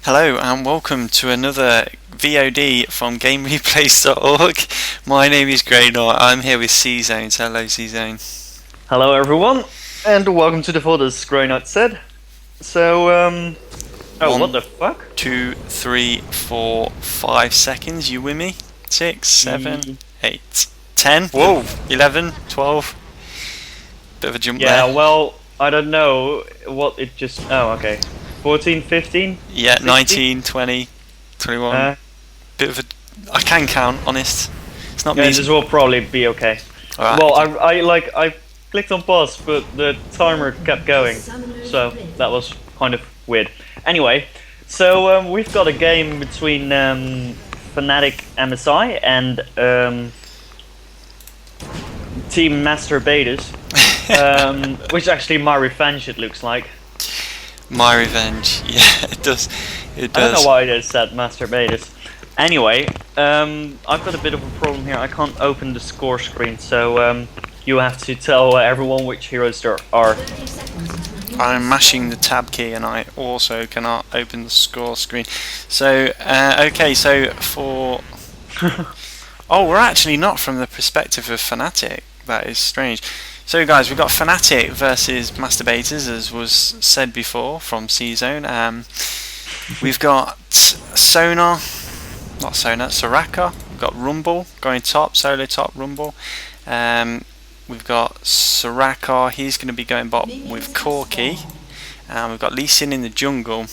Hello and welcome to another VOD from GameReplays.org. My name is Greynor. I'm here with C-Zone. Hello, C-Zone. Hello everyone, and welcome to the folders, Greynor said. So, what the fuck? 2, 3, 4, 5 seconds, you with me? 6, 7, 8, 10, whoa, 11, 12. Bit of a jump there. Yeah, well, I don't know what it just... Oh, okay. 14, 15? Yeah, 16? 19, 20, 21. Bit of a... I can count, honest. It's not me. This will probably be okay. Right. Well, I clicked on pause, but the timer kept going, so that was kind of weird. Anyway, so we've got a game between Fnatic MSI and Team Masturbators, which actually MyRevenge it looks like. MyRevenge, yeah, it does. It does. I don't know why it said Masturbators. Anyway, I've got a bit of a problem here. I can't open the score screen, so you have to tell everyone which heroes there are. I'm mashing the tab key and I also cannot open the score screen. So, okay, so for... Oh, we're actually not from the perspective of Fnatic. That is strange. So guys, we've got Fnatic versus Masturbators, as was said before, from C-Zone. We've got Soraka. We've got Rumble going top, solo top Rumble. We've got Soraka, he's going to be going bot with Corki. And we've got Lee Sin in the jungle.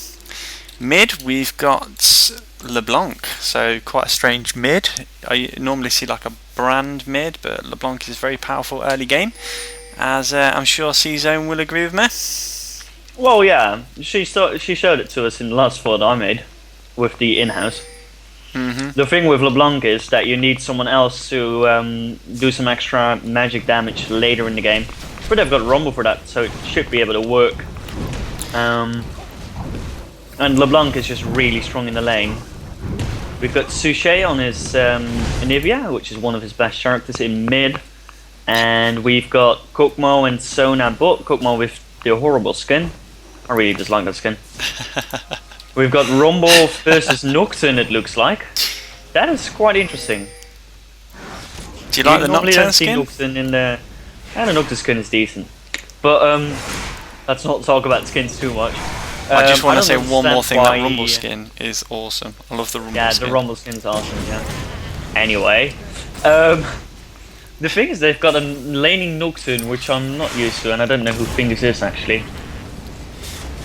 Mid, we've got LeBlanc, so quite a strange mid. I normally see like a brand mid, but LeBlanc is very powerful early game, as I'm sure C-Zone will agree with me. Well, yeah, she showed it to us in the last VOD I made with the in-house. The thing with LeBlanc is that you need someone else to do some extra magic damage later in the game, but they've got Rumble for that, so it should be able to work. And LeBlanc is just really strong in the lane. We've got Suchet on his Anivia, which is one of his best characters in mid. And we've got Kokmo and Sona bot. Kokmo with the horrible skin. I really dislike that skin. We've got Rumble versus Nocturne, it looks like. That is quite interesting. Do you like the Nocturne skin? Nocturne in the... Yeah, the Nocturne skin is decent. But let's not talk about skins too much. I just want to say one more thing, that Rumble skin is awesome. I love the Rumble skin. Yeah, the Rumble skin is awesome, yeah. Anyway, the thing is they've got a laning Nocturne, which I'm not used to, and I don't know who Fingers is actually.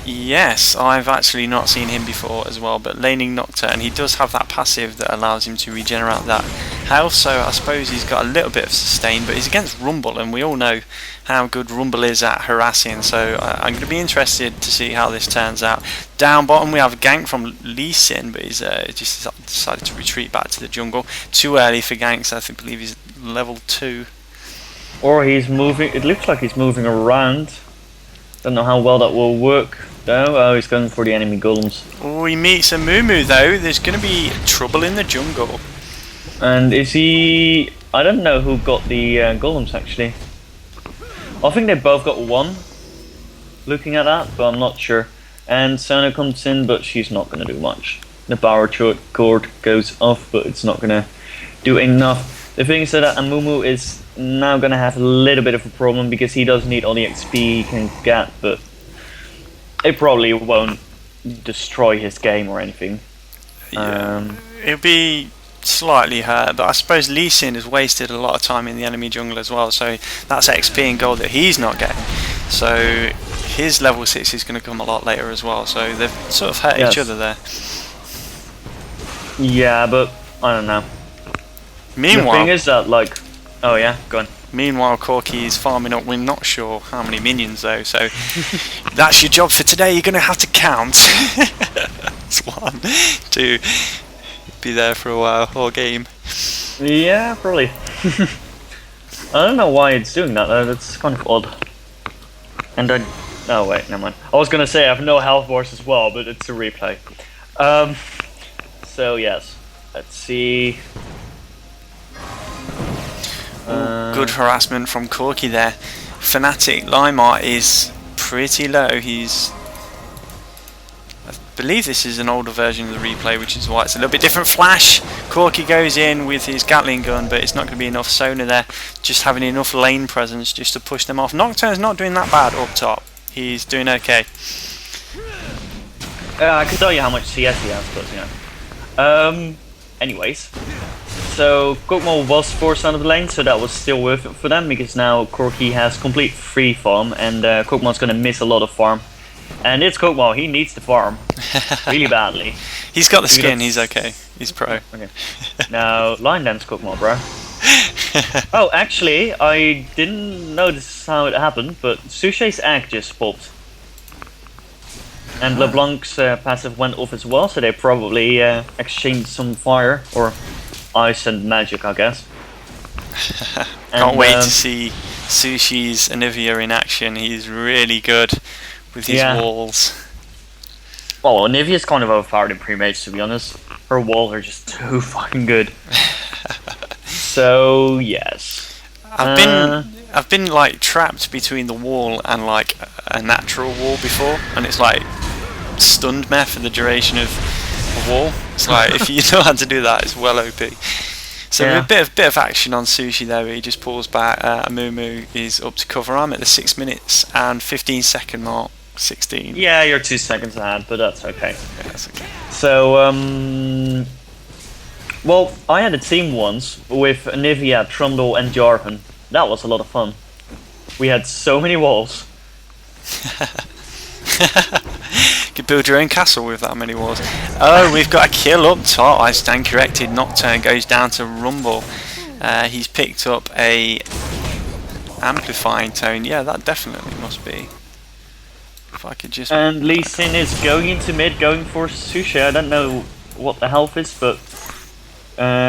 Yes, I've actually not seen him before as well, but laning Nocturne, and he does have that passive that allows him to regenerate that health, so I suppose he's got a little bit of sustain, but he's against Rumble, and we all know how good Rumble is at harassing, so I'm going to be interested to see how this turns out. Down bottom we have a gank from Lee Sin, but he's just decided to retreat back to the jungle. Too early for ganks, I believe he's level 2. Or he's moving, it looks like he's moving around. Don't know how well that will work. Oh, he's going for the enemy golems. Oh, he meets a Moo though. There's going to be trouble in the jungle. And is he... I don't know who got the golems actually. I think they both got one. Looking at that, but I'm not sure. And Sona comes in, but she's not going to do much. The power cord goes off, but it's not going to do enough. The thing is that Amumu is now going to have a little bit of a problem because he does need all the XP he can get, but it probably won't destroy his game or anything. Yeah. It'll be slightly hurt, but I suppose Lee Sin has wasted a lot of time in the enemy jungle as well, so that's XP and gold that he's not getting. So his level 6 is going to come a lot later as well, so they've sort of hurt each other there. Yeah, but I don't know. Meanwhile, the thing is that, like... Oh yeah, go on. Meanwhile, Corki is farming up. We're not sure how many minions though, so that's your job for today. You're going to have to count. That's 1, 2, be there for a while, whole game. Yeah, probably. I don't know why it's doing that though, that's kind of odd. And I... Oh wait, never mind. I was going to say I have no health bars as well, but it's a replay. So yes, let's see... Good harassment from Corki there. Fnatic Limart is pretty low. He's believe this is an older version of the replay, which is why it's a little bit different. Flash! Corky goes in with his Gatling gun, but it's not going to be enough. Sona there, just having enough lane presence just to push them off. Nocturne's not doing that bad up top. He's doing okay. I can tell you how much CS he has, but anyways. So, Kog'Maw was forced out of the lane, so that was still worth it for them, because now Corky has complete free farm, and Kog'Maw's gonna miss a lot of farm. And it's Kog'Maw, he needs to farm really badly. He's got the skin, he's okay. He's pro. Okay. Now, line dance Kog'Maw, bro. Oh, actually, I didn't notice how it happened, but Sushie's egg just popped. And LeBlanc's passive went off as well, so they probably exchanged some fire, or ice and magic, I guess. Can't wait to see Sushi's Anivia in action. He's really good with his walls. Well, Anivia's kind of overpowered in pre-mage, to be honest. Her walls are just too fucking good. So, yes. I've been like trapped between the wall and like a natural wall before, and it's like stunned me for the duration of a wall. It's like if you know how to do that, it's well OP. So a bit of action on Sushi there. He just pulls back. Amumu is up to cover. I'm at the 6 minutes and 15 second mark. 16. Yeah, you're 2 seconds ahead, but that's okay. Yeah, that's okay. So, well, I had a team once with Anivia, Trundle, and Jarvan. That was a lot of fun. We had so many walls. You could build your own castle with that many walls. Oh, we've got a kill up top. I stand corrected. Nocturne goes down to Rumble. He's picked up a amplifying tone. Yeah, that definitely must be. If I could just. And Lee Sin is going into mid, going for Sushi. I don't know what the health is, but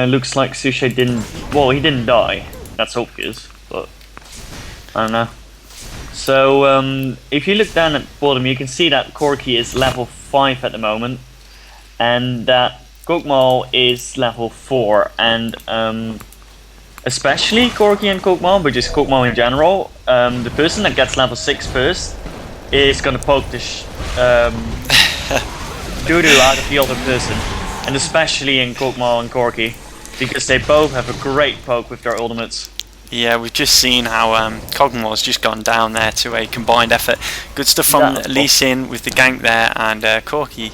looks like Sushi didn't. Well, he didn't die. That's obvious, but I don't know. So if you look down at the bottom, you can see that Corky is level 5 at the moment, and that Kog'Maw is level 4, and especially Corky and Kog'Maw, but just Kog'Maw in general, the person that gets level 6 first is gonna poke the doo-doo out of the other person, and especially in Kog'Maw and Corky, because they both have a great poke with their ultimates. Yeah, we've just seen how Kog'Maw's just gone down there to a combined effort. Good stuff from Lee Sin with the gank there, and Corky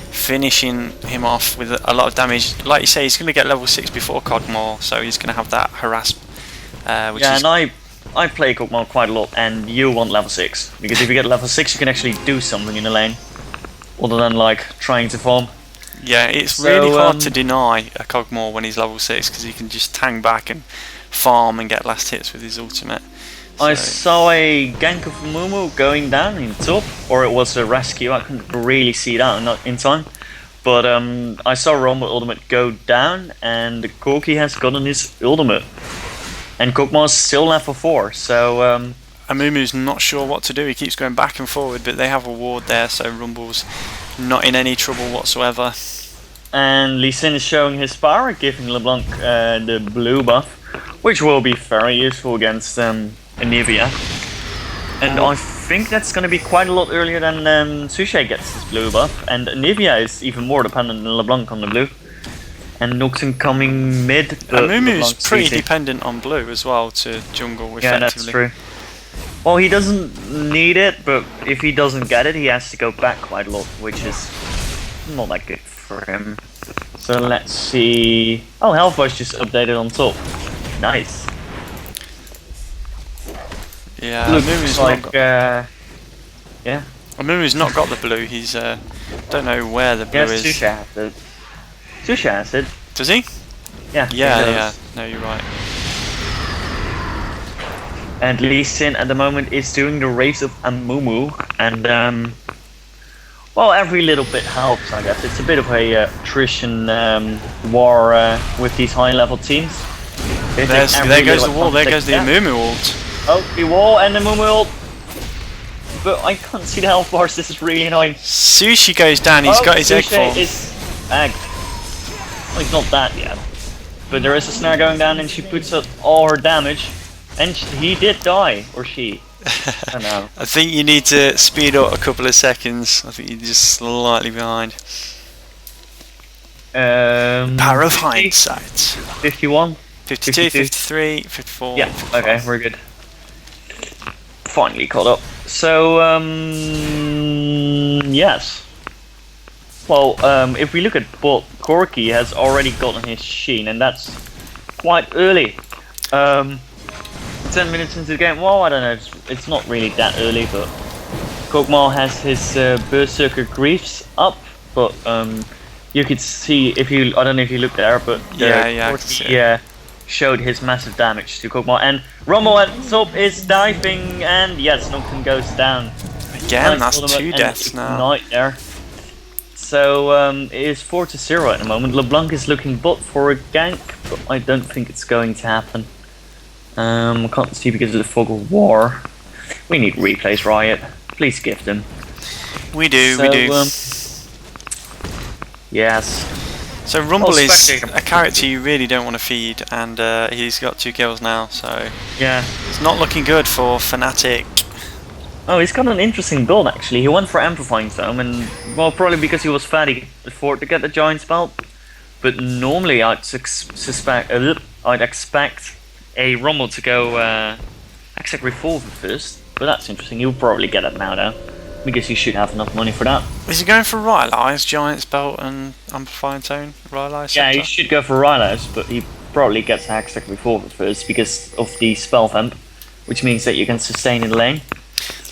finishing him off with a lot of damage. Like you say, he's going to get level 6 before Kog'Maw, so he's going to have that harass. Which is and I play Kog'Maw quite a lot, and you want level 6, because if you get level 6 you can actually do something in the lane, other than like trying to farm. Yeah, it's really hard to deny a Kog'Maw when he's level 6, because he can just tang back and farm and get last hits with his ultimate. So. I saw a gank of Mumu going down in top, or it was a rescue, I couldn't really see that not in time. But I saw Rumble ultimate go down, and Corky has gotten his ultimate. And Kog'Maw's still level 4, so Amumu's not sure what to do. He keeps going back and forward, but they have a ward there, so Rumble's not in any trouble whatsoever. And Lee Sin is showing his power, giving LeBlanc the blue buff, which will be very useful against Anivia. And I think that's going to be quite a lot earlier than Sushi gets his blue buff, and Anivia is even more dependent than LeBlanc on the blue. And Nocturne coming mid, but Amumu's pretty dependent on blue as well to jungle effectively. Yeah, that's true. Well, he doesn't need it, but if he doesn't get it, he has to go back quite a lot, which is not that good for him. So let's see. Oh, Health Bars just updated on top. Nice. Yeah, Amumu's like, yeah. Amumu's not got the blue. He's don't know where the blue is. Sushi has it. Sushi has it. Does he? Yeah. Yeah. No, you're right. And Lee Sin at the moment is doing the race of Amumu, and well, every little bit helps, I guess. It's a bit of a attrition war with these high-level teams. There goes the wall. There goes the Amumu ult. Oh, the wall and the Amumu ult. But I can't see the health bars. This is really annoying. Sushi goes down. He's got his egg form. Is egged. Well, it's not that yet. But there is a snare going down, and she puts up all her damage. And he did die, or she. I know. I think you need to speed up a couple of seconds. I think you're just slightly behind. Power of 50, hindsight. 51, 52, 53, 54. Yeah. 55. Okay, we're good. Finally caught up. So yes. Well, if we look at bot, Corki has already gotten his Sheen, and that's quite early. 10 minutes into the game. Well, I don't know. It's not really that early, but Kog'Maw has his Berserker Griefs up, but you could see if you. I don't know if you looked there, but Corki showed his massive damage to Kog'Maw, and Rumble at top is diving, and yes, Nocturne goes down. Again, that's 2 deaths now. Night there. So it is 4-0 at the moment. LeBlanc is looking bot for a gank, but I don't think it's going to happen. I can't see because of the fog of war. We need replays, Riot. Please gift them. We do. Yes. So Rumble is a character you really don't want to feed, and he's got 2 kills now, so yeah, it's not looking good for Fnatic. Oh, he's got an interesting build actually. He went for Amplifying Tome, and well, probably because he was fat, he could afford to get the Giant's Belt. But normally, I'd expect a Rumble to go Exact Revolver first. But that's interesting. He'll probably get it now, though, because he should have enough money for that. Is he going for Rylai's Giant's Belt and Amplifying Tone? Rylai's? Yeah, he should go for Rylai's, but he probably gets Exact Revolver first because of the spell vamp, which means that you can sustain in the lane.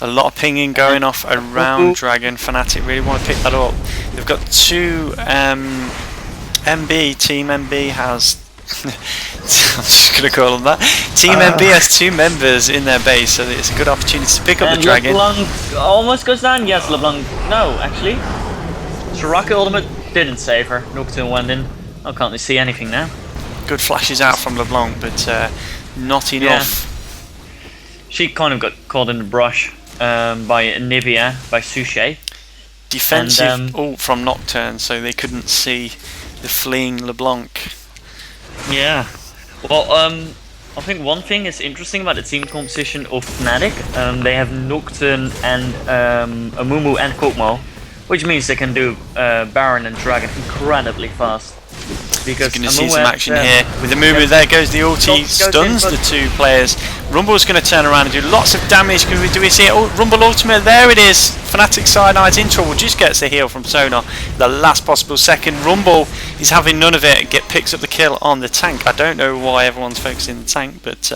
A lot of pinging going off around Dragon. Fnatic really want to pick that up. They've got 2 MB. Team MB has I'm just going to call them that. Team MB has 2 members in their base, so it's a good opportunity to pick up the Dragon. LeBlanc almost goes down. Yes, LeBlanc. No, actually. Soraka ultimate didn't save her. Nocturne went in. I can't see anything now. Good flashes out from LeBlanc, but not enough. Yeah. She kind of got caught in the brush by Nivea, by Suchet. Defensive ult from Nocturne, so they couldn't see the fleeing LeBlanc. Yeah. Well, I think one thing is interesting about the team composition of Fnatic. They have Nocturne and Amumu and Kog'Maw, which means they can do Baron and Dragon incredibly fast. Because you're going to see some action here with the Amumu. There goes the ulti, stuns the 2 players. Rumble's going to turn around and do lots of damage. Do we see it? Oh, Rumble ultimate, there it is. Fnatic Cyanide's in trouble, just gets the heal from Sonar. The last possible second. Rumble is having none of it, picks up the kill on the tank. I don't know why everyone's focusing the tank, but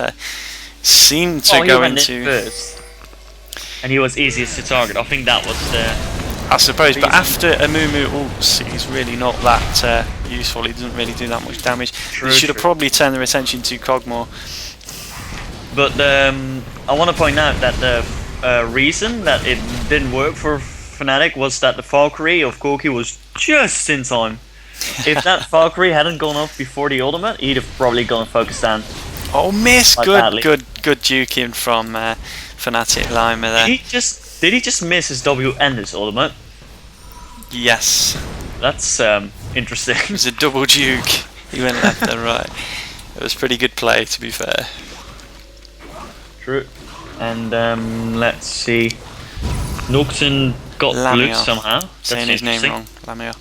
seemed to go into... first, and he was easiest to target. I think that was the... I suppose, but after Amumu ults, he's really not that useful. He doesn't really do that much damage. They should have probably turned their attention to Kog'Maw. But I want to point out that the reason that it didn't work for Fnatic was that the Valkyrie of Corki was just in time. If that Valkyrie hadn't gone off before the ultimate, he'd have probably gone focus down. Oh, miss! Like good duking from Fnatic Lima there. Did he just miss his W and his ultimate? Yes. That's interesting. It was a double duke. He went left and right. It was pretty good play, to be fair. True. And let's see. Nocturne got blood somehow. That's saying his name wrong. Lamia.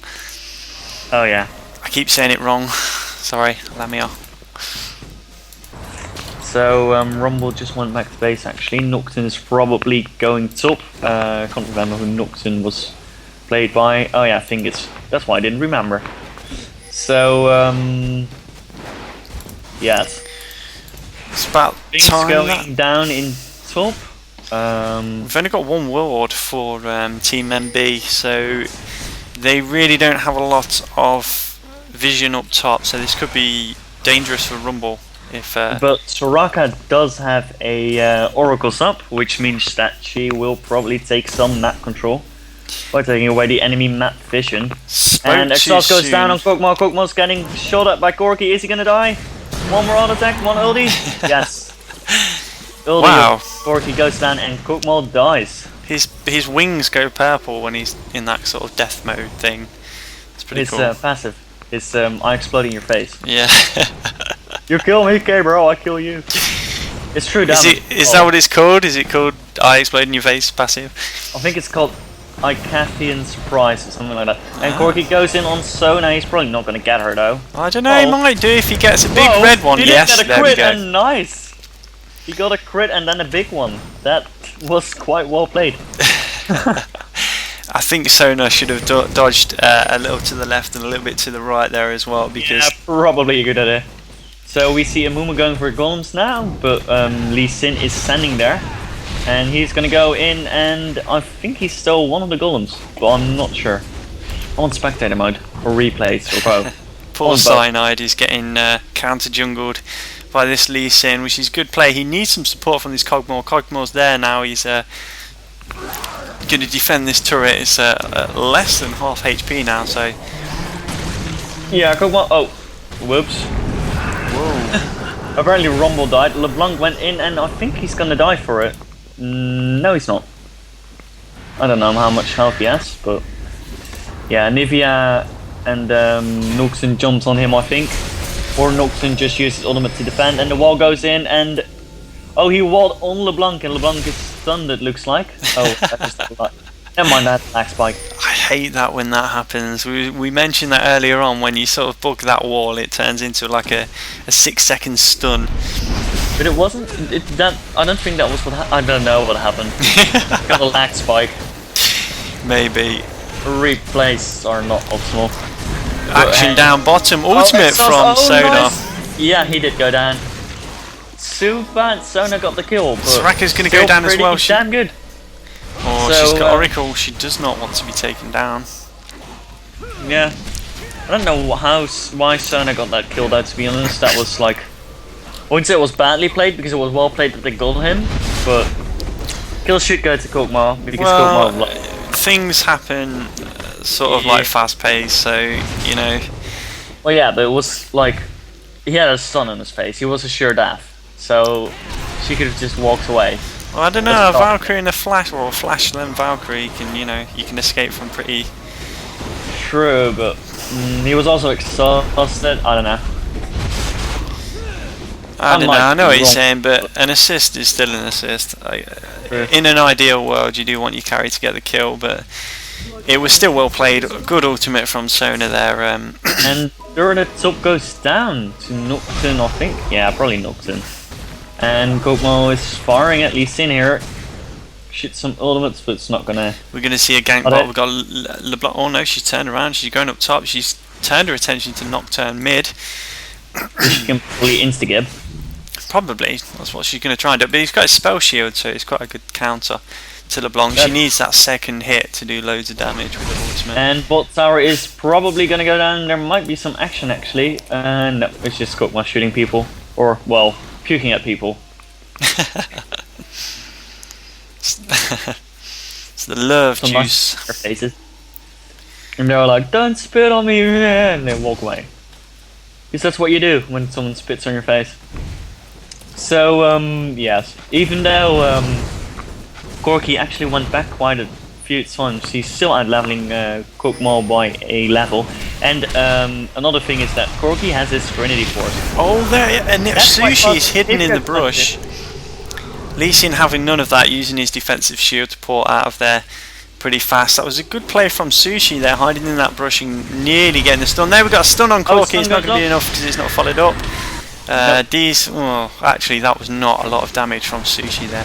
Oh yeah. I keep saying it wrong. Sorry, Lamia. So Rumble just went back to base actually. Nocturne is probably going top. I can't remember who Nocturne was played by. Oh yeah, I think that's why I didn't remember. So yes. It's about things time going down in top. We've only got 1 Warlord for Team MB, so they really don't have a lot of vision up top, so this could be dangerous for Rumble. But Soraka does have a Oracle's up, which means that she will probably take some map control by taking away the enemy map vision. And Exhaust goes down on Kog'Maw. Kog'Maw's getting shot at by Corki. Is he gonna die? One more auto attack, 1 ulti. Yes. Ulti of Corki goes down and Kog'Maw dies. His wings go purple when he's in that sort of death mode thing. It's pretty cool. It's passive. It's I explode in your face. Yeah. You kill me, okay, bro? I kill you. It's true damage. Is that what it's called? Is it called eye explode in your face passive? I think it's called Icathian Surprise or something like that. And Corky goes in on Sona. He's probably not going to get her though. I don't know. He might do if he gets a big red one. He Yes, did get a there we crit, go. and nice. He got a crit and then a big one. That was quite well played. I think Sona should have dodged a little to the left and a little bit to the right there as well, because Yeah, probably a good idea. So we see Amumu going for golems now, but Lee Sin is standing there. And he's gonna go in, and I think he stole one of the golems, but I'm not sure. I'm on spectator mode, or replays, or both. poor Cyanide is getting counter jungled by this Lee Sin, which is good play. He needs some support from this Kog'Maw. Kog'Maw's there now. He's going to defend this turret. It's less than half HP now, so. Yeah, Kog'Maw. Oh, whoops. Whoa. Apparently Rumble died. LeBlanc went in, and I think he's gonna die for it. No, he's not. I don't know how much health he has, but yeah, Nivea and Noxon jumps on him, I think, or Noxon just uses ultimate to defend, and the wall goes in, and oh, he walled on LeBlanc, and LeBlanc is stunned. It looks like. Oh, that's just never mind that back spike. I hate that when that happens. We mentioned that earlier on. When you sort of bug that wall, it turns into like a 6-second stun. But it wasn't. I don't think that was what. I don't know what happened. Got a lag spike. Maybe. Replays are not optimal. Action down bottom. Ultimate from Sona. Nice. Yeah, he did go down. Super. Sona got the kill. Soraka's going to go down as well. Damn good. Oh, so, she's got Oracle. She does not want to be taken down. Yeah. I don't know why Sona got that kill though, to be honest. That was like, I wouldn't say it was badly played, because it was well played that they got him, but kill should go to Kog'Maw, because Kog'Maw things happen sort of like fast paced, so you know. Well, yeah, but it was like he had a stun on his face. He was a sure death, so she could have just walked away. Well, I don't know. A Valkyrie and a flash, or a flash then Valkyrie, you can escape from pretty. True, but he was also exhausted. I don't know. I know what you're saying, but an assist is still an assist. In an ideal world, you do want your carry to get the kill, but it was still well played. Good ultimate from Sona there. And the top goes down to Nocturne, I think. Yeah, probably Nocturne. And Kog'Maw is firing at least in here. Shit some ultimates, but it's not gonna. We're gonna see a gank bot. We've got LeBlanc. Oh no, she's turned around. She's going up top. She's turned her attention to Nocturne mid. She can probably insta-gib. Probably, that's what she's going to try and do. But he's got a spell shield, so it's quite a good counter to LeBlanc. She needs that second hit to do loads of damage with the ultimate. And bot tower is probably going to go down. There might be some action actually. No, it's just Kog'Maw shooting people. Or, well, puking at people. It's the love some juice. Nice faces. And they're like, don't spit on me, and they walk away. Because that's what you do when someone spits on your face. So, yes, even though Corky actually went back quite a few times, he's still out-leveling Kog'Maw by a level. And another thing is that Corky has his Serenity Force. Oh, there, and Sushi is hidden in the brush. Lee Sin having none of that, using his defensive shield to pour out of there pretty fast. That was a good play from Sushi there, hiding in that brush and nearly getting the stun. There we got a stun on Corky. It's not going to be enough because it's not followed up. Actually that was not a lot of damage from Sushi there.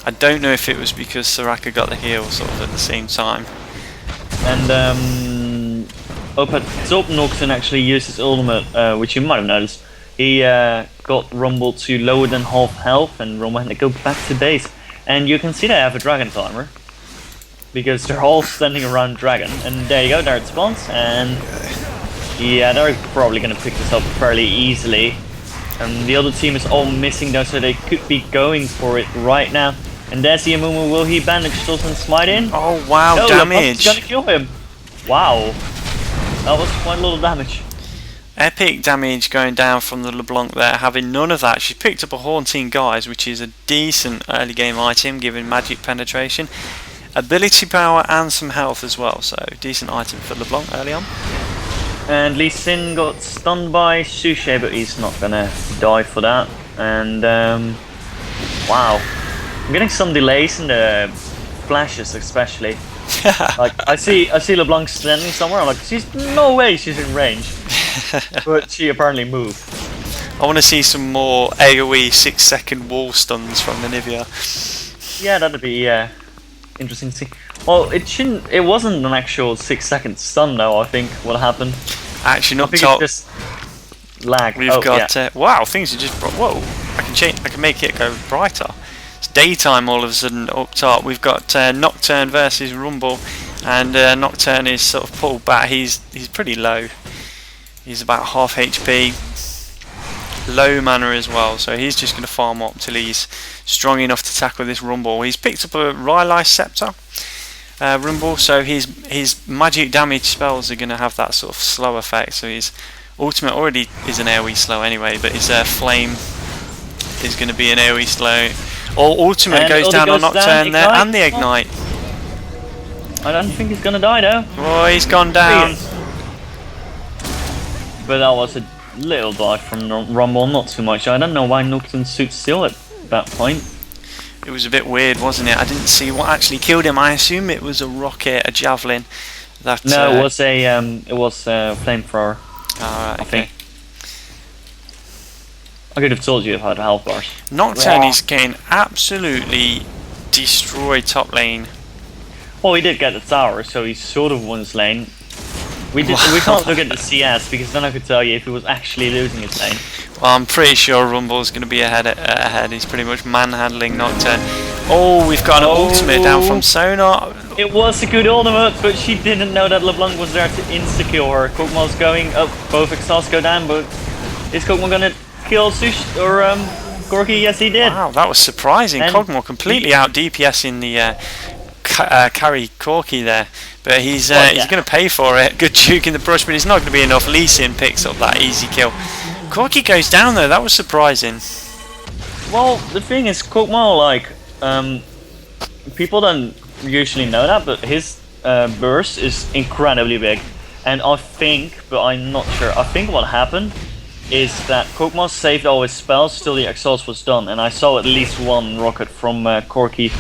I don't know if it was because Soraka got the heal sort of at the same time. And up at top, Noxon actually used his ultimate, which you might have noticed. He got Rumble to lower than half health, and Rumble had to go back to base. And you can see they have a dragon timer, because they're all standing around dragon. And there you go, there it spawns, and yeah, they're probably going to pick this up fairly easily. And the other team is all missing though, so they could be going for it right now. And there's the Amumu. Will he bandage and smite in? Oh wow, no, damage! Gonna kill him. Wow, that was quite a lot of damage. Epic damage going down from the LeBlanc there, having none of that. She picked up a Haunting Guise, which is a decent early game item, given magic penetration, ability power, and some health as well. So decent item for LeBlanc early on. And Lee Sin got stunned by Sushi, but he's not gonna die for that. And wow, I'm getting some delays in the flashes, especially. Like I see LeBlanc standing somewhere. I'm like, she's no way she's in range, but she apparently moved. I want to see some more AoE 6-second wall stuns from the Nivea. Yeah, that'd be interesting to see. Well, it wasn't an actual 6-second stun though. I think what happened. Actually, not I think top. it's just lag. We've got wow, things are just whoa. I can change. I can make it go brighter. It's daytime all of a sudden up top. We've got Nocturne versus Rumble, and Nocturne is sort of pulled back. He's pretty low. He's about half HP. Low mana as well, so he's just going to farm up till he's strong enough to tackle this Rumble. He's picked up a Rylai Scepter Rumble, so his magic damage spells are going to have that sort of slow effect. So his ultimate already is an AoE slow anyway, but his flame is going to be an AoE slow. Or ultimate goes down on Nocturne there, and the ignite. I don't think he's going to die though. Oh, he's gone down. But that was a little dive from Rumble, not too much. I don't know why Nocturne stood still at that point. It was a bit weird, wasn't it? I didn't see what actually killed him. I assume it was a rocket, a javelin. That no, it was a flamethrower. Alright, I think. I could have told you if I had health bars. Nocturne is getting absolutely destroyed top lane. Well, he did get the tower, so he sort of won his lane. We can't look at the CS because then I could tell you if he was actually losing his lane. Well, I'm pretty sure Rumble's going to be ahead. He's pretty much manhandling Nocturne. Oh, we've got an ultimate down from Sonar. It was a good ultimate, but she didn't know that LeBlanc was there to insta-kill her. Kog'Maw's going up, both exhausts go down, but is Kog'Maw going to kill Sush or Corki? Yes, he did. Wow, that was surprising. Kog'Maw completely out DPS in the carry Corki there, but he's going to pay for it. Good juke in the brush, but it's not going to be enough. Lee Sin picks up that easy kill. Corki goes down though. That was surprising. Well, the thing is, Kog'Maw, like, people don't usually know that, but his burst is incredibly big, and I think, but I'm not sure. I think what happened is that Kog'Maw saved all his spells till the exhaust was done, and I saw at least one rocket from Corki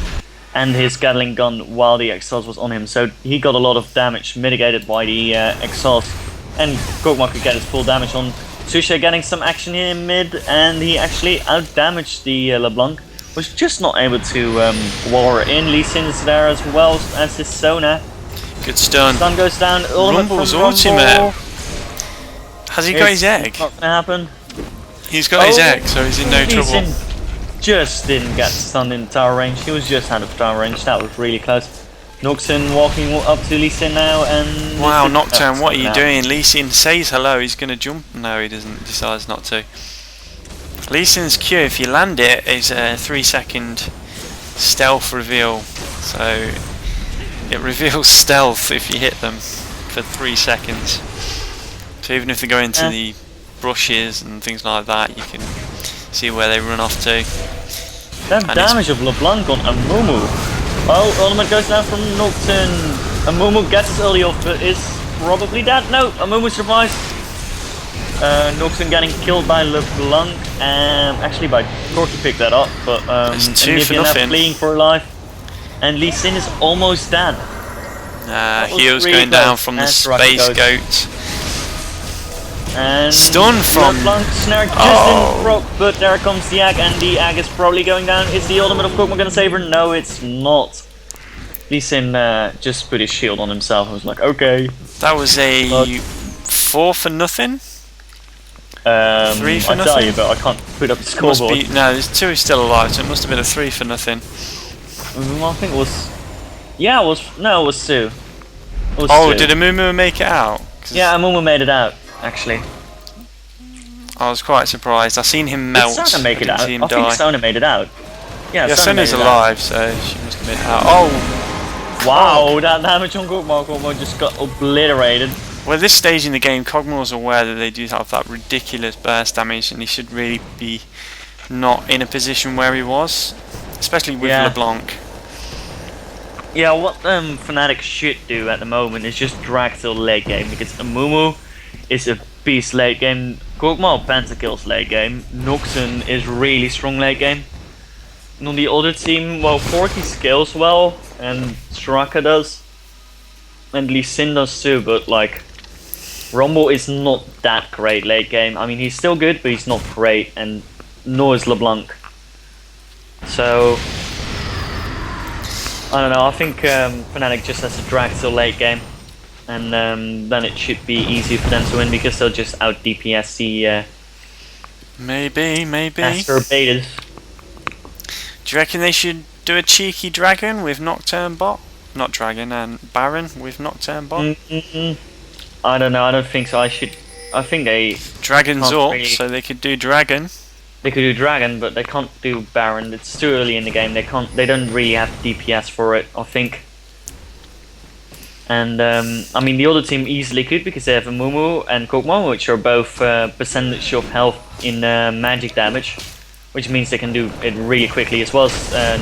and his Gatling gun while the exhaust was on him, so he got a lot of damage mitigated by the exhaust, and Kog'Maw could get his full damage on. Susha getting some action here in mid, and he actually out-damaged the LeBlanc. Was just not able to wall her in. Lee Sin is there as well as his Sona. Good stun. Stun goes down. Rumble's ultimate. Has he got his egg? Not gonna happen. He's got his egg, so he's in no trouble. Sin just didn't get stunned in tower range. He was just out of tower range. That was really close. Nocturne walking up to Lee Sin now, and wow, Nocturne, what are you doing? Lee Sin says hello. He's gonna jump. No, he doesn't. Decides not to. Lee Sin's Q, if you land it, is a 3-second stealth reveal. So it reveals stealth if you hit them for 3 seconds. So even if they go into the brushes and things like that, you can see where they run off to. That and damage of LeBlanc on Amumu. Well, ultimate goes down from Nocturne. Amumu gets his early off, but is probably dead. No, Amumu survives. Nocturne getting killed by LeBlanc, actually by Corki picked that up, but Nivea fleeing for life, and Lee Sin is almost dead. Heals really going down from the Space Goat. And stun from LeBlanc snare just didn't proc, but there comes the egg, and the egg is probably going down. Is the ultimate of Kog'Maw gonna save her? No, it's not. Lee Sin just put his shield on himself and was like, okay. That was a 4 for nothing. 3 for I nothing? tell you, but I can't put up the scoreboard. No, there's 2 still alive, so it must have been a 3 for nothing. I think it was. Yeah, it was. No, it was 2. It was 2. Did Amumu make it out? Yeah, Amumu made it out, actually. I was quite surprised. I seen him melt. Did Sona make it out? I think Sona made it out. Yeah, Sona's alive, so she must have made it out. Oh! Wow, that damage on Kog'Maw. Kog'Maw just got obliterated. Well, at this stage in the game, Kog'Maw's aware that they do have that ridiculous burst damage, and he should really be not in a position where he was, especially with LeBlanc. Yeah, what Fnatic should do at the moment is just drag till late game, because Amumu is a beast late game. Kog'Maw pentakills late game. Nocturne is really strong late game. on the other team, well, Forky scales well, and Straka does, and Lee Sin does too, but like, Rumble is not that great late game. I mean, he's still good, but he's not great, and nor is LeBlanc. So, I don't know, I think Fnatic just has to drag till late game, and then it should be easy for them to win, because they'll just out DPS the Maybe. Aster betas. Do you reckon they should do a cheeky dragon with Nocturne bot? Not dragon, and Baron with Nocturne bot? I don't know, I don't think so. I think they... Dragon's up, really... so they could do dragon. They could do dragon, but they can't do Baron. It's too early in the game. They don't really have DPS for it, I think. And I mean, the other team easily could, because they have a Mumu and Kog'Maw, which are both percentage of health in magic damage, which means they can do it really quickly, as well as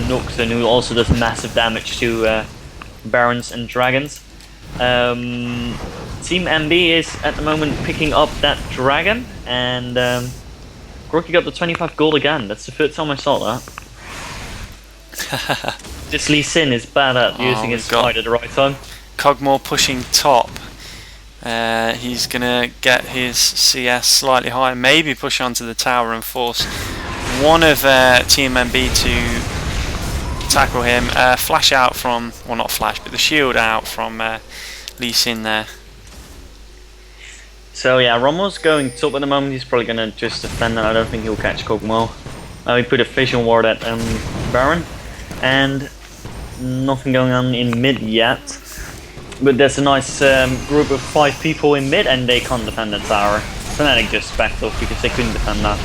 Noxen, who also does massive damage to Barons and Dragons. Team MB is at the moment picking up that dragon, and Gorky got the 25 gold again. That's the third time I saw that. This Lee Sin is bad at using his kite at the right time. Kog'Maw pushing top. He's gonna get his CS slightly higher, maybe push onto the tower and force one of Team MB to tackle him. Flash out from, well, not flash, but the shield out from Lee Sin there. So yeah, Romo's going top at the moment. He's probably gonna just defend that. I don't think he'll catch Kog'Maw. He put a vision ward at Baron, and nothing going on in mid yet. But there's a nice group of 5 people in mid, and they can't defend the tower. Fnatic just backed off because they couldn't defend that.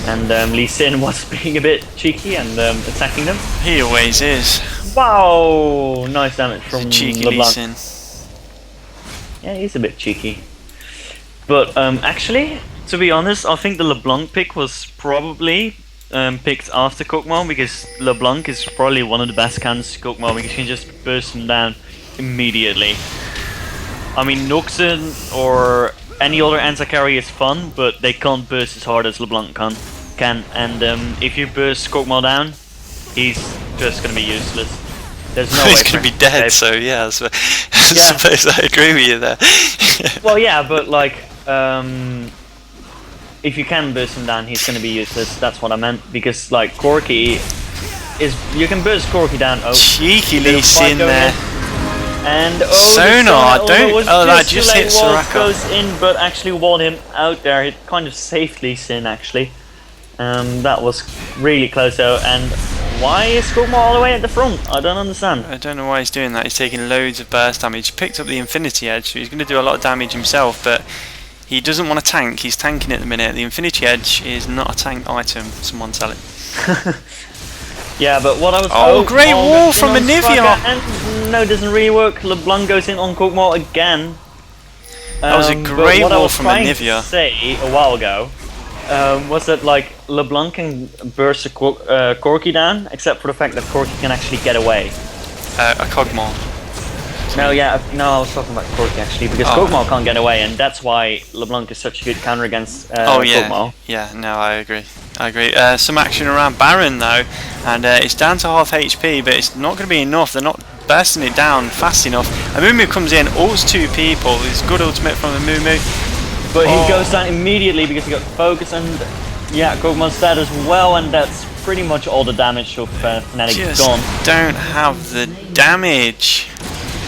And Lee Sin was being a bit cheeky and attacking them. He always is. Wow! Nice damage from cheeky LeBlanc. Lee Sin. Yeah, he's a bit cheeky. But actually, to be honest, I think the LeBlanc pick was probably picked after Kog'Maw, because LeBlanc is probably one of the best candidates to Kog'Maw, because you can just burst him down immediately. I mean, Noxen or any other anti-carry is fun, but they can't burst as hard as LeBlanc can. And if you burst Kog'Maw down, he's just gonna be useless. There's no way he's gonna be dead, so yeah, I suppose I agree with you there. Well, yeah, but like, if you can burst him down, he's gonna be useless. That's what I meant, because like Corki is, you can burst Corki down. Oh, cheeky Lee Sin there. And Sonar, that just hit Soraka. Goes in, but actually walled him out there. It kind of saved Lee Sin actually. That was really close though. And why is Kog'Maw all the way at the front? I don't understand. I don't know why he's doing that. He's taking loads of burst damage. Picked up the Infinity Edge, so he's going to do a lot of damage himself, but he doesn't want to tank. He's tanking at the minute. The Infinity Edge is not a tank item. Someone tell it. Yeah, but what I was... Oh, great wall from Anivia! And no, it doesn't really work. LeBlanc goes in on Kog'Maw again. That was a great wall from Anivia. What I was trying to say a while ago was that like LeBlanc can burst a Corki down, except for the fact that Corki can actually get away. A Kog'Maw. No, yeah, no, I was talking about Corki actually, because Kog'Maw can't get away, and that's why LeBlanc is such a good counter against Kog'Maw. Yeah, no, I agree. Some action around Baron though, and it's down to half HP, but it's not going to be enough. They're not bursting it down fast enough. Amumu comes in, ults 2 people. It's good ultimate from Amumu. But he goes down immediately because he got focus, and yeah, Kog'Maw's dead as well, and that's pretty much all the damage of Fnatic gone. Don't have the damage.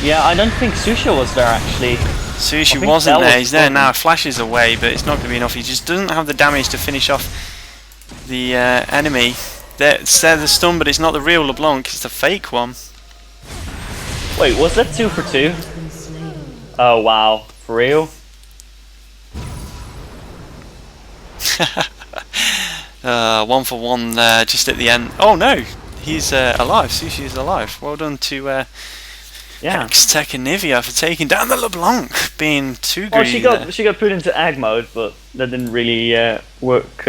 Yeah, I don't think Susha was there actually. Sushi wasn't there, he's there now, flashes away, but it's not going to be enough. He just doesn't have the damage to finish off the enemy. It's the stun, but it's not the real LeBlanc, it's the fake one. Wait, was that 2 for 2? Oh wow, for real? 1 for 1 just at the end. Oh no, he's alive, Sushi is alive. Well done to X-Tech and Nivea for taking down the LeBlanc, being too greedy. She got put into ag mode, but that didn't really work.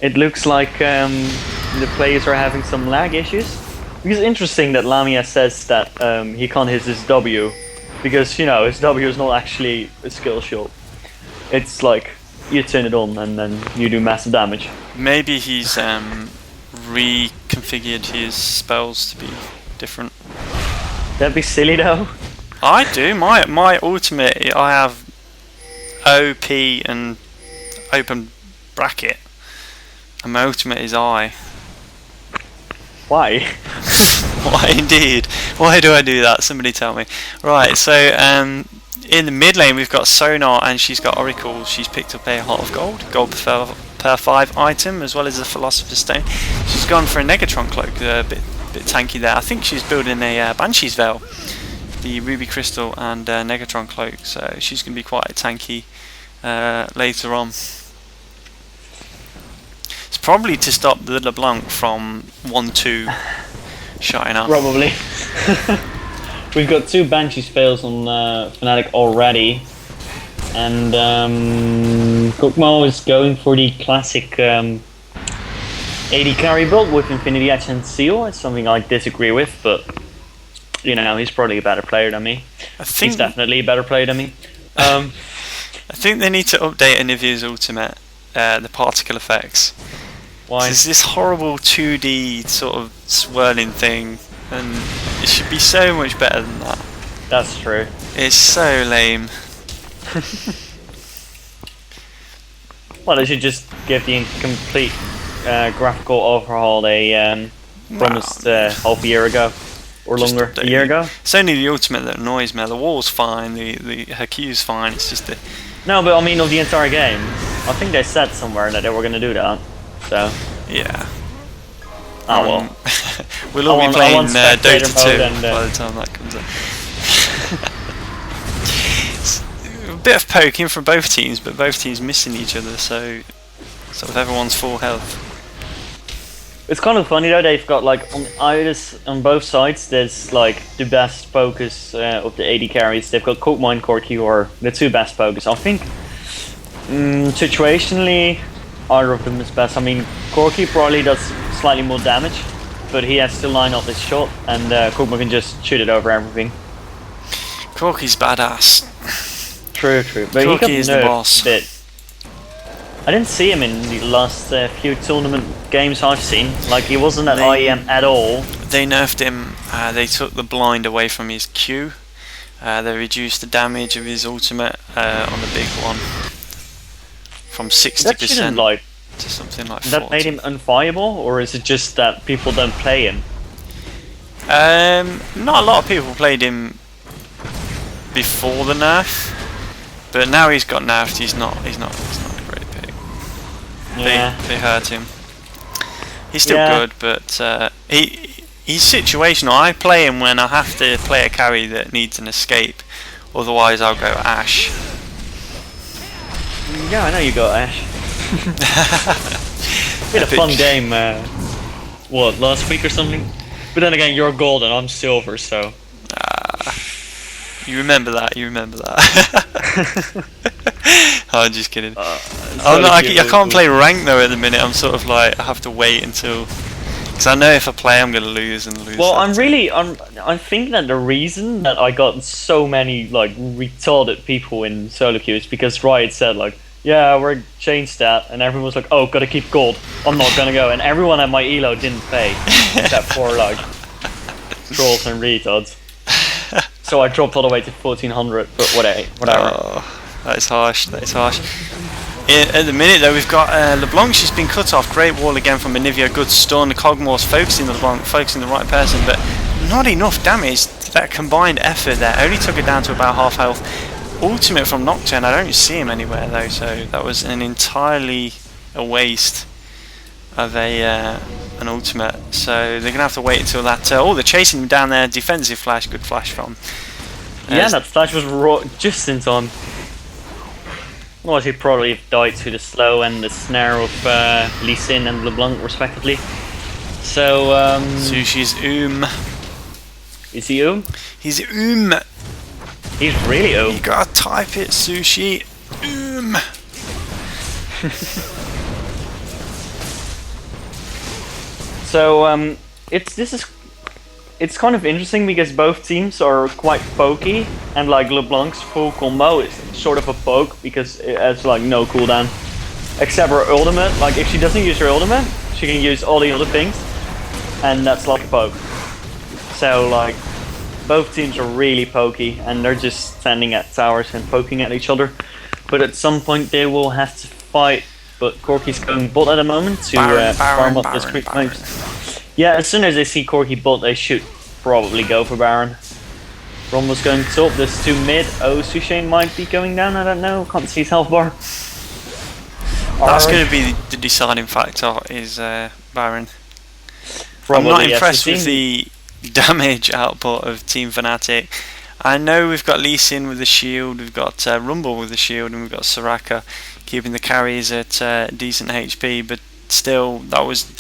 It looks like the players are having some lag issues. Because it's interesting that Lamia says that he can't hit his W, because you know his W is not actually a skill shot. It's like you turn it on and then you do massive damage. Maybe he's reconfigured his spells to be different. That'd be silly though. I do. My ultimate, I have OP and open bracket, and my ultimate is I. Why? Why indeed? Why do I do that? Somebody tell me. Right, so in the mid lane we've got Sonar and she's got Oracle. She's picked up a Heart of Gold per 5 item, as well as a Philosopher's Stone. She's gone for a Negatron Cloak, a bit tanky there. I think she's building a Banshee's Veil, the Ruby Crystal and Negatron Cloak, so she's going to be quite tanky later on. It's probably to stop the LeBlanc from 1-2 shutting up. Probably. We've got 2 Banshee's fails on Fnatic already, and Kukmo is going for the classic AD carry build with Infinity Edge and Seal. It's something I disagree with, but you know, he's probably a better player than me. He's definitely a better player than me. I think they need to update Anivia's ultimate, the particle effects. Why? There's this horrible 2D sort of swirling thing, and it should be so much better than that. That's true. It's so lame. Well, they should just give the complete graphical overhaul they promised half a year ago. Or longer, a year ago? It's only the ultimate that annoys me. The wall's fine, her Q's fine, it's just the... No, but I mean of the entire game. I think they said somewhere that they were going to do that. So... Yeah. Oh well. We'll all be playing Dota 2 and, by the time that comes up. A bit of poking from both teams, but both teams missing each other, so sort of everyone's full health. It's kind of funny though, they've got like on both sides there's like the best focus of the AD carries. They've got Kog'Maw and Corki who are the 2 best focus. I think situationally either of them is best. I mean, Corki probably does slightly more damage, but he has to line up his shot and Kog'Maw can just shoot it over everything. Corki's badass. True. But Corki he got is the boss. I didn't see him in the last few tournament games I've seen. Like, he wasn't at IEM at all. They nerfed him. They took the blind away from his Q. They reduced the damage of his ultimate on the big one from 60% to something like 40%. That made him unviable, or is it just that people don't play him? Not a lot of people played him before the nerf, but now he's got nerfed. He's not a great pick. Yeah. They hurt him. He's still good, but he's situational. I play him when I have to play a carry that needs an escape. Otherwise, I'll go Ashe. Yeah, I know you got Ashe. We had a fun game. Last week or something? But then again, you're gold and I'm silver, so. You remember that. I'm just kidding. I can't play rank though at the minute. I'm sort of like, I have to wait until, because I know if I play I'm going to lose and lose. Well, I think that the reason that I got so many like retarded people in solo queue is because Riot said like, yeah, we're changed that, and everyone was like, oh, gotta keep gold, I'm not gonna go, and everyone at my elo didn't pay, except for like trolls and retards. So I dropped all the way to 1400, but whatever. Oh, that is harsh. At the minute though, we've got LeBlanc. She's been cut off. Great wall again from Anivia. Good stun. Kog'Maw's focusing the LeBlanc, focusing the right person, but not enough damage. That combined effort there only took it down to about half health. Ultimate from Nocturne. I don't see him anywhere though, so that was entirely a waste of an ultimate. So they're gonna have to wait until that. They're chasing him down there. Defensive flash. Good flash from. Yeah, that flash was just in time. Otherwise, he probably died to the slow and the snare of Lee Sin and LeBlanc, respectively. So, Sushi's Is he He's He's really You gotta type it, Sushi. So, it's kind of interesting because both teams are quite pokey, and like LeBlanc's full combo is sort of a poke because it has like no cooldown, except her ultimate. Like if she doesn't use her ultimate, she can use all the other things, and that's like a poke. So like, both teams are really pokey, and they're just standing at towers and poking at each other. But at some point they will have to fight. But Corky's going bot at the moment to farm up this quick moves. Yeah, as soon as they see Corky bot, they should probably go for Baron. Rumble's going top, there's 2 mid. Oh, Sushane might be going down, I don't know, can't see his health bar. That's going to be the deciding factor, is Baron. Probably, I'm not yes, impressed with the damage output of Team Fnatic. I know we've got Lee Sin with the shield, we've got Rumble with the shield, and we've got Soraka keeping the carries at decent HP, but still, that was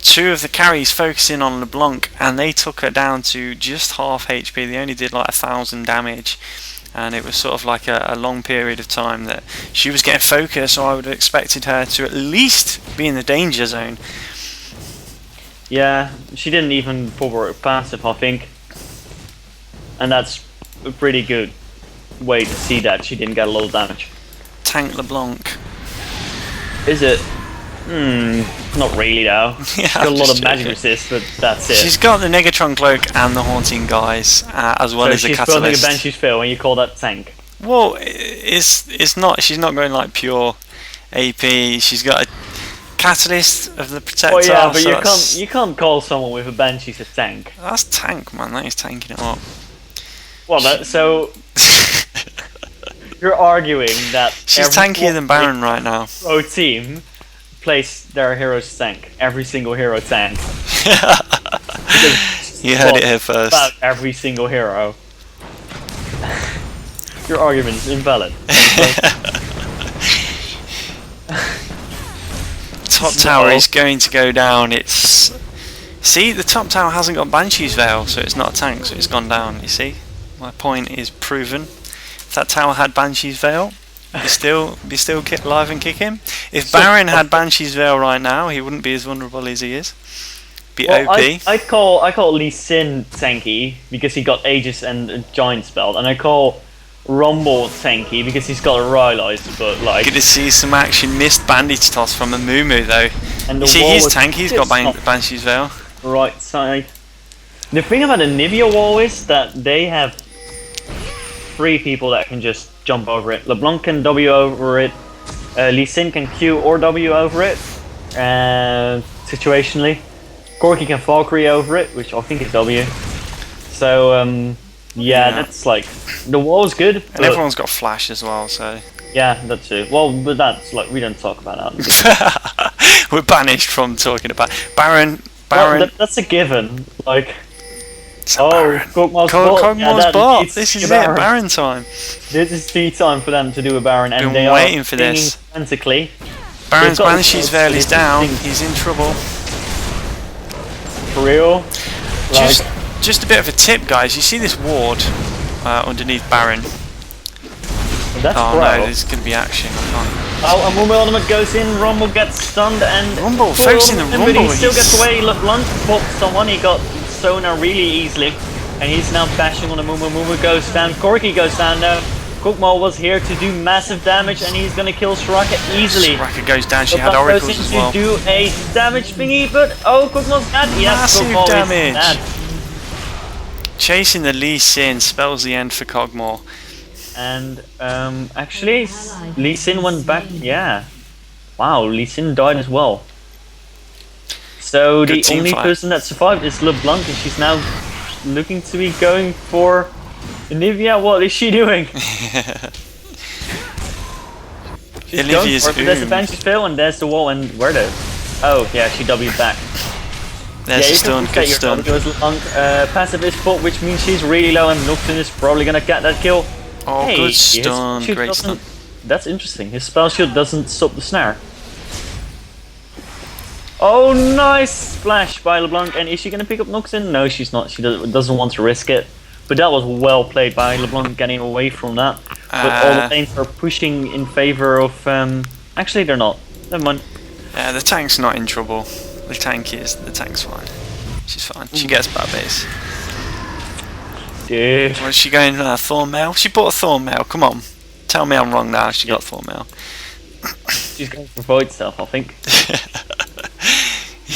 2 of the carries focusing on LeBlanc, and they took her down to just half HP. They only did like 1,000 damage, and it was sort of like a long period of time that she was getting focused, so I would have expected her to at least be in the danger zone. Yeah, she didn't even forward passive, I think. And that's a pretty good way to see that she didn't get a lot of damage. Tank LeBlanc. Is it? Not really though. She's Yeah, got a lot of just magic joking. resist, but that's it. She's got the Negatron cloak and the Haunting Guys, as well So as the she's building a Catalyst. Banshee's Fill and you call that tank. Well, it's not. She's not going like pure AP. She's got a Catalyst of the Protector. Oh yeah, but so you can't call someone with a Banshee's a tank. that's tank, man. That is tanking it up. Well, so you're arguing that She's tankier than Baron right now. pro team plays their hero's tank. Every single hero tank. You heard it here first. About every single hero. Your argument is invalid. Top tower is going to go down. See, the top tower hasn't got Banshee's Veil, so it's not a tank, so it's gone down. You see, my point is proven. If that tower had Banshee's Veil, be still kick alive and kick him. If Baron had Banshee's Veil right now, he wouldn't be as vulnerable as he is. Be Well, OP. I call Lee Sin tanky because he got Aegis and a Giant Spell, and I call Rumble tanky because he's got a Rylai's, but like. Good to see some action. Missed bandage toss from a Mumu though. And the You see, wall he's was tanky. He's got just Banshee's Veil. right side. The thing about the Nivea wall is that they have 3 people that can just jump over it. LeBlanc can W over it. Lee Sin can Q or W over it. Situationally. Corky can Valkyrie over it, which I think is W. So, yeah, that's like, the wall's good. And everyone's got flash as well, so. Yeah, that's it. Well, but that's like, we don't talk about that. We're banished from talking about Baron. Well, that's a given. Like, Baron. Kog'Maw's Kog'Maw's bot. needs This to is be a it. Baron. Baron time. This is the time for them to do a Baron, and Been they waiting are for this. frantically. Baron's They've got Banshee's the Veil is thing. down. He's in trouble. For real. Like, Just a bit of a tip, guys. You see this ward underneath Baron? that's Oh bro. no, there's going to be action. I can't. Oh, and Rumble Ultimate goes in, Rumble gets stunned, and Rumble, full focusing the ultimate, but he Rumble, still he's- gets away. LeBlanc popped someone, he got Sona really easily, and he's now bashing on the Mumu. Mumu goes down, Corky goes down now. Kog'Maw was here to do massive damage, and he's gonna kill Soraka easily. Soraka goes down. She had LeBlanc goes oracles in as to well. do a damage thingy, but oh, Kog'Maw's dead. Yes, Massive Kog'Maw damage. is dead. Chasing the Lee Sin spells the end for Kog'Maw. And actually, Lee Sin went back. Yeah, wow, Lee Sin died as well. So Good the team only fight. person that survived is LeBlanc, and she's now looking to be going for Olivia. What is she doing? She's going Olivia's for it, but there's the oom. Banshee's Fail, and there's the wall, and where the? Oh yeah, she W'd back. There's yeah, a you stun. can Good reset stun. your LeBlanc. Passive is full, which means she's really low, and Nocturne is probably gonna get that kill. Oh, Hey, good his stun. shield Great doesn't- stun. That's interesting. His spell shield doesn't stop the snare. Oh, nice splash by LeBlanc. And is she going to pick up Noxin? No, she's not. She doesn't want to risk it. But that was well played by LeBlanc, getting away from that. But all the lanes are pushing in favor of... actually, they're not. Never mind. Yeah, the tank's not in trouble. The tank's fine. She's fine. She gets bad base. Dude. Was she going Thorn Mail? She bought a Thorn Mail. Come on. Tell me I'm wrong now. She got Thorn Mail. She's going for Void Stealth, I think.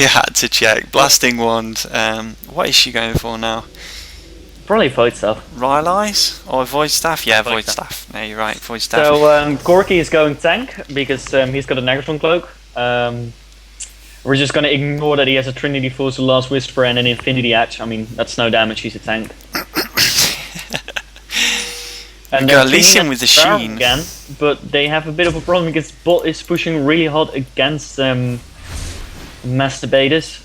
You had to check. Blasting Wand. What is she going for now? Probably Void Staff. Rylai's? Or Void Staff? Yeah, Void Staff. No, you're right, Void Staff. So Corky is going tank because he's got a Negatron Cloak. We're just gonna ignore that he has a Trinity Force, a Last Whisper, and an Infinity Edge. I mean, that's no damage, he's a tank. And got Lee Sin with the Sheen. Again, but they have a bit of a problem because bot is pushing really hard against Master Betas,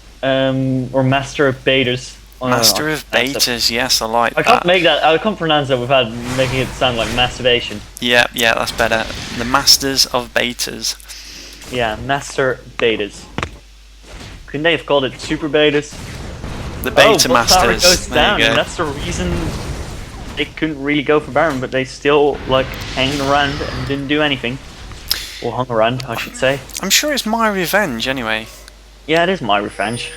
or Master of Betas. Master of Betas, yes, I like that. I can't pronounce that without making it sound like masturbation. Yeah, that's better. The Masters of Betas. Yeah, Master Betas. Couldn't they have called it Super Betas? The Beta Masters. Goes down, and that's the reason they couldn't really go for Baron, but they still like hanging around and didn't do anything. Or hung around, I should say. I'm sure it's MyRevenge anyway. Yeah, it is MyRevenge.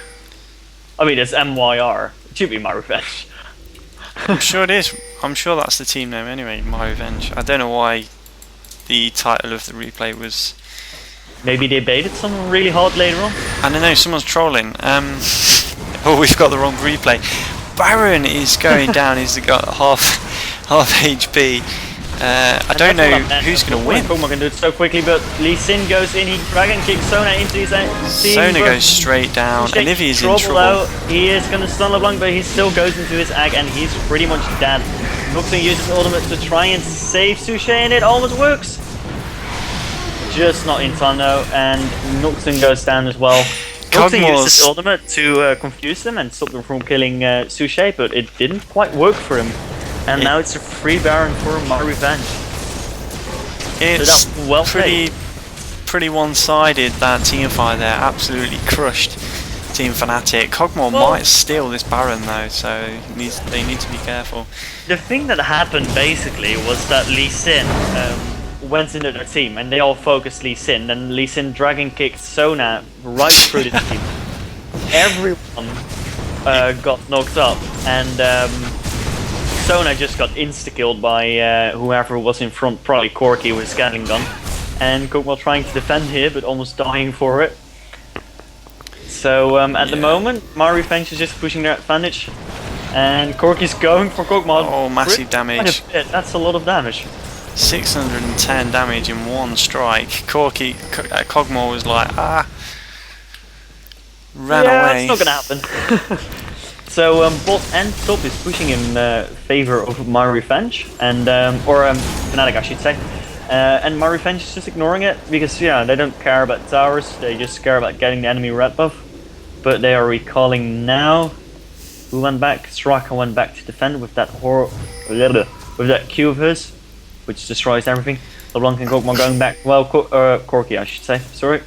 I mean, it's MYR. It should be MyRevenge. I'm sure it is. I'm sure that's the team name anyway, MyRevenge. I don't know why the title of the replay was... Maybe they baited someone really hard later on? I don't know, someone's trolling. Oh, we've got the wrong replay. Baron is going down, he's got half HP. I don't know who's going to win. Kog'Maw can do it so quickly, but Lee Sin goes in, he Dragon Kicks Sona into his team. Sona goes straight down, Olivia's in trouble. Out. He is going to stun LeBlanc, but he still goes into his Ag and he's pretty much dead. Noxing uses ultimate to try and save Sushi and it almost works. Just not in time though, and Noxing goes down as well. Noxing uses ultimate to confuse them and stop them from killing Sushi, but it didn't quite work for him. And now it's a free Baron for MyRevenge. It's so pretty one-sided, that teamfight there. Absolutely crushed Team Fnatic. Kog'Maw might steal this Baron though, so they need to be careful. The thing that happened basically was that Lee Sin went into their team and they all focused Lee Sin. Then Lee Sin Dragon kicked Sona right through the team. Everyone got knocked up, and Sona just got insta-killed by whoever was in front, probably Corky with a Gatling gun. And Kog'Maw trying to defend here, but almost dying for it. So at the moment, MyRevenge is just pushing their advantage. And Corky's going for Kog'Maw. Oh, massive damage. That's a lot of damage. 610 damage in one strike. Kog'Maw was like, ran away. Yeah, it's not gonna happen. So bot and top is pushing in favor of MyRevenge, and or Fnatic, I should say. And MyRevenge is just ignoring it because they don't care about towers. They just care about getting the enemy red buff. But they are recalling now. Who went back? Straka went back to defend with that with that Q of his, which destroys everything. LeBlanc and Kog'Maw going back. Well, Corky, I should say. Sorry.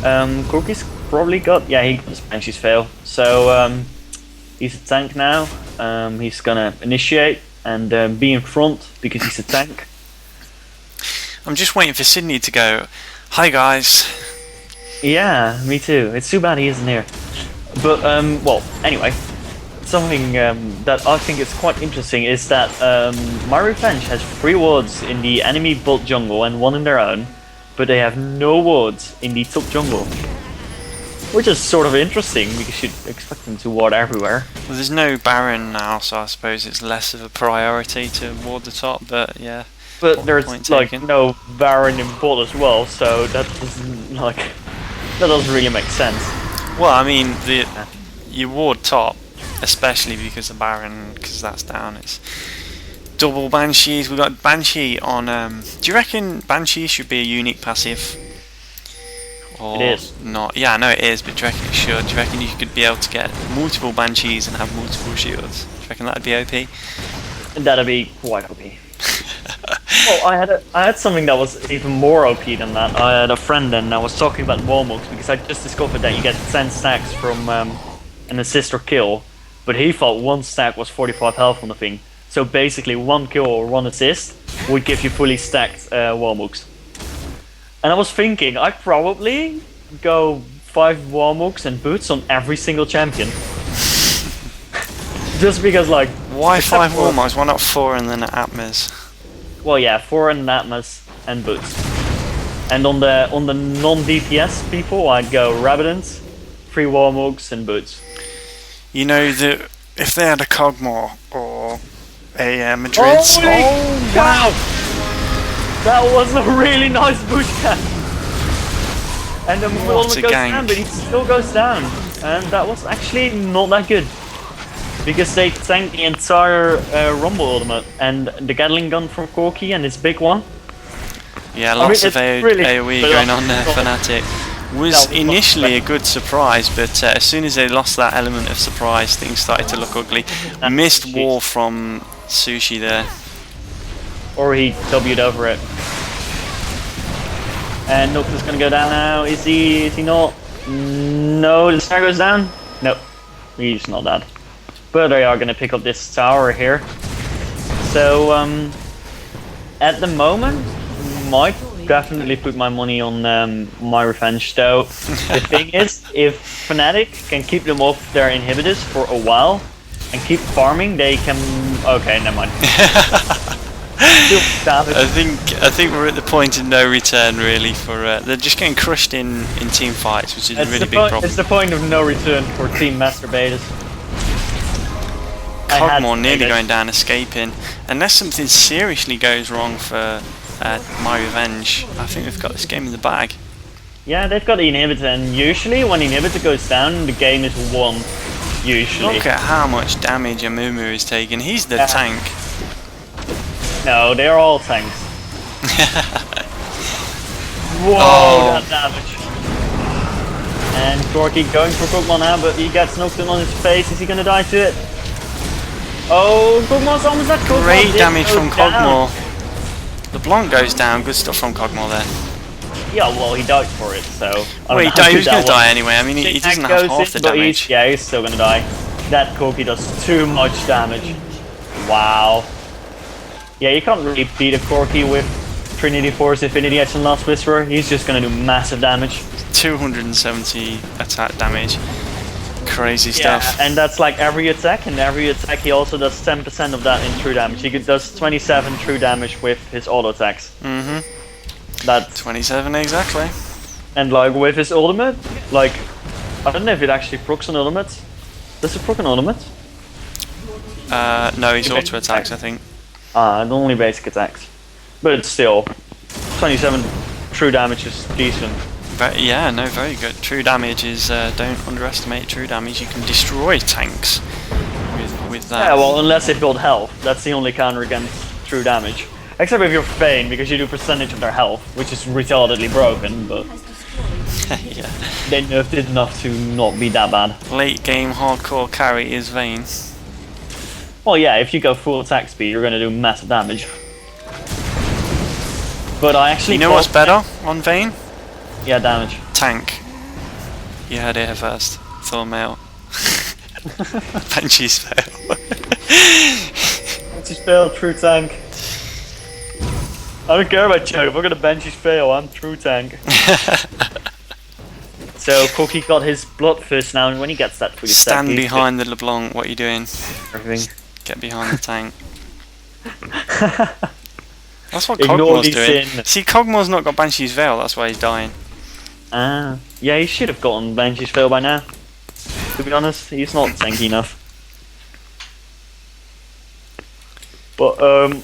Corky's probably got he got Banshee's fail. So he's a tank now. He's gonna initiate and be in front because he's a tank. I'm just waiting for Sydney to go, "Hi guys." Yeah, me too. It's too bad he isn't here. But well, anyway, something that I think is quite interesting is that MyRevenge has 3 wards in the enemy bot jungle and 1 in their own, but they have no wards in the top jungle. Which is sort of interesting because you'd expect them to ward everywhere. Well, there's no Baron now, so I suppose it's less of a priority to ward the top, but yeah. But there's like no Baron in bot as well, so that doesn't really make sense. Well, I mean, you ward top, especially because of Baron, because that's down. It's double Banshees. We've got Banshee on. Do you reckon Banshee should be a unique passive? Or it is. Not? Yeah, I know it is, but do you reckon it should? Do you reckon you could be able to get multiple Banshees and have multiple shields? Do you reckon that'd be OP? That'd be quite OP. Well, I had something that was even more OP than that. I had a friend and I was talking about Warmux because I just discovered that you get 10 stacks from an assist or kill, but he thought 1 stack was 45 health on the thing. So basically 1 kill or 1 assist would give you fully stacked Warmux. And I was thinking, I'd probably go 5 Warmux and boots on every single champion. Just because, like... Why 5 Warmux? Why not 4 and then Atmas? Well, yeah, 4 and Atmas and boots. And on the non-DPS people, I'd go Rabadons, 3 Warmugs and boots. You know that if they had a Cogmore or a Madrid... Oh, wow! That was a really nice bush camp. And the ultimate goes down, but he still goes down. And that was actually not that good. Because they tanked the entire Rumble ultimate. And the Gatling gun from Corki and his big one. Yeah, lots of AoE going on there, Fnatic. Was initially a good surprise, but as soon as they lost that element of surprise, things started to look ugly. Missed wall from Sushi there. Or he W'd over it. And Nocturne's gonna go down now. Is he not? No, the snare goes down? No, he's not dead. But they are gonna pick up this tower here. So, at the moment, might definitely put my money on MyRevenge, though. The thing is, if Fnatic can keep them off their inhibitors for a while and keep farming, they can. Okay, never mind. I think we're at the point of no return, really. For they're just getting crushed in team fights, which is a really big problem. It's the point of no return for team masturbators. Cogmore nearly going down, escaping. Unless something seriously goes wrong for MyRevenge, I think we've got this game in the bag. Yeah, they've got the inhibitor, and usually when the inhibitor goes down, the game is won. Usually. Look at how much damage Amumu is taking. He's the tank. No, they're all tanks. Whoa, that damage. And Corki going for Kog'Maw now, but he gets Nocturne on his face. Is he gonna die to it? Oh, Kog'Maw's almost at Kog'Maw. Great damage from Cogmore. LeBlanc goes down. Good stuff from Cogmore there. Yeah, well, he died for it, so... Well, he was going to die anyway. I mean, he doesn't have half the damage. He's still going to die. That Corki does too much damage. Wow. Yeah, you can't really beat a Corki with Trinity Force, Infinity Edge and Last Whisperer. He's just going to do massive damage. 270 attack damage. Crazy stuff. Yeah, and that's like every attack, and every attack he also does 10% of that in true damage. He does 27 true damage with his auto attacks. That's 27 exactly. And like with his ultimate, like I don't know if it actually procs on ultimate. Does it proc on ultimate? No, he's auto attacks, I think. Only basic attacks. But it's still 27 true damage is decent. Yeah, no, very good. True damage is don't underestimate true damage. You can destroy tanks with that. Yeah, well, unless they build health, that's the only counter against true damage. Except if you're Fane, because you do percentage of their health, which is retardedly broken, but yeah. They nerfed it enough to not be that bad. Late game hardcore carry is Vayne. Well, yeah, if you go full attack speed, you're going to do massive damage. But I actually. You know what's better on Vayne? Yeah, damage. Tank. You heard it here first. Thornmail. Banshee's fail. Banshee's fail, true tank. I don't care about Choke. If I'm gonna Banshee's fail, I'm true tank. So Corki got his Bloodthirst now, and when he gets that fully stand behind the LeBlanc. What are you doing? Everything. Get behind the tank. That's what Cogmore's doing. See, Cogmore's not got Banshee's Veil, that's why he's dying. Yeah, he should have gotten Banshee's Veil by now. To be honest, he's not tanky enough. But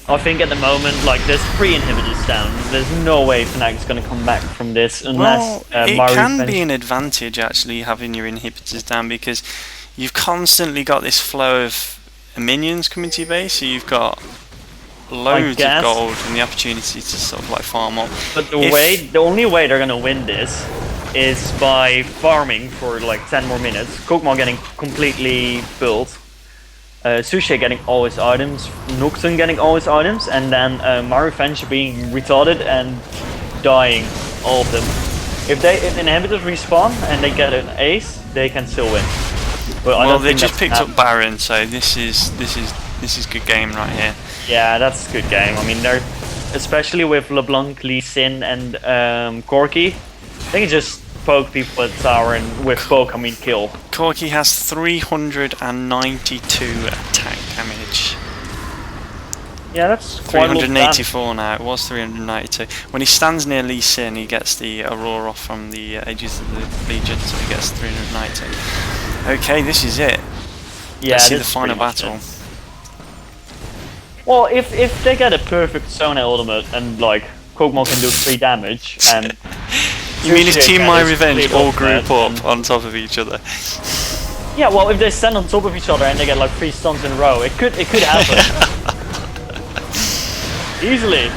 I think at the moment, like, there's 3 inhibitors down. There's no way Fnatic's going to come back from this unless it can be an advantage actually having your inhibitors down, because you've constantly got this flow of minions coming to your base, so you've got loads of gold and the opportunity to sort of like farm up. But the only way they're gonna win this is by farming for like 10 more minutes, Kog'Maw getting completely built, Sushi getting all his items, Nocturne getting all his items, and then MyRevenge being retarded and dying, all of them. If inhibitors respawn and they get an ace, they can still win. But well, they just picked up Baron, so this is good game right here. Yeah, that's a good game. I mean, they're especially with LeBlanc, Lee Sin, and Corki. They can just poke people at the tower, and with poke I mean kill. Corki has 392 attack damage. Yeah, that's quite a lot of damage. 384 now, it was 392. When he stands near Lee Sin, he gets the Aurora from the Aegis of the Legion, so he gets 390. Okay, this is it. Yeah, Let's see this the is final pretty much battle. it. Well, if they get a perfect Sona ultimate and like Kog'Maw can do 3 damage and You mean if Team MyRevenge split all up group and- up on top of each other? Yeah, well, if they stand on top of each other and they get like 3 stuns in a row, it could happen. Easily.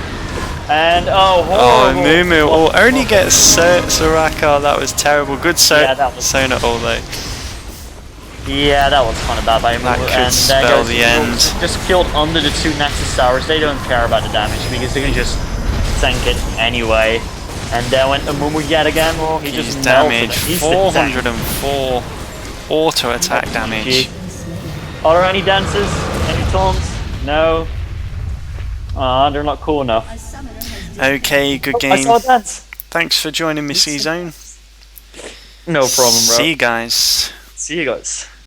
And Oh, horrible. Mumu only gets Soraka. That was terrible. Good Yeah, that was- Sona all though. Yeah, that was kind of bad by That Mumu. could And spell the end. Just killed under the 2 Nexus towers. They don't care about the damage because they can just tank it anyway. And then when Mumu yet again, well, he He's just damage. melted. He's the tank. 404 auto attack damage. Are there any dances? Any taunts? No. Ah, they're not cool enough. Okay, good I game. saw a dance. Thanks for joining me, C-Zone. No problem, bro. See you guys. See you guys.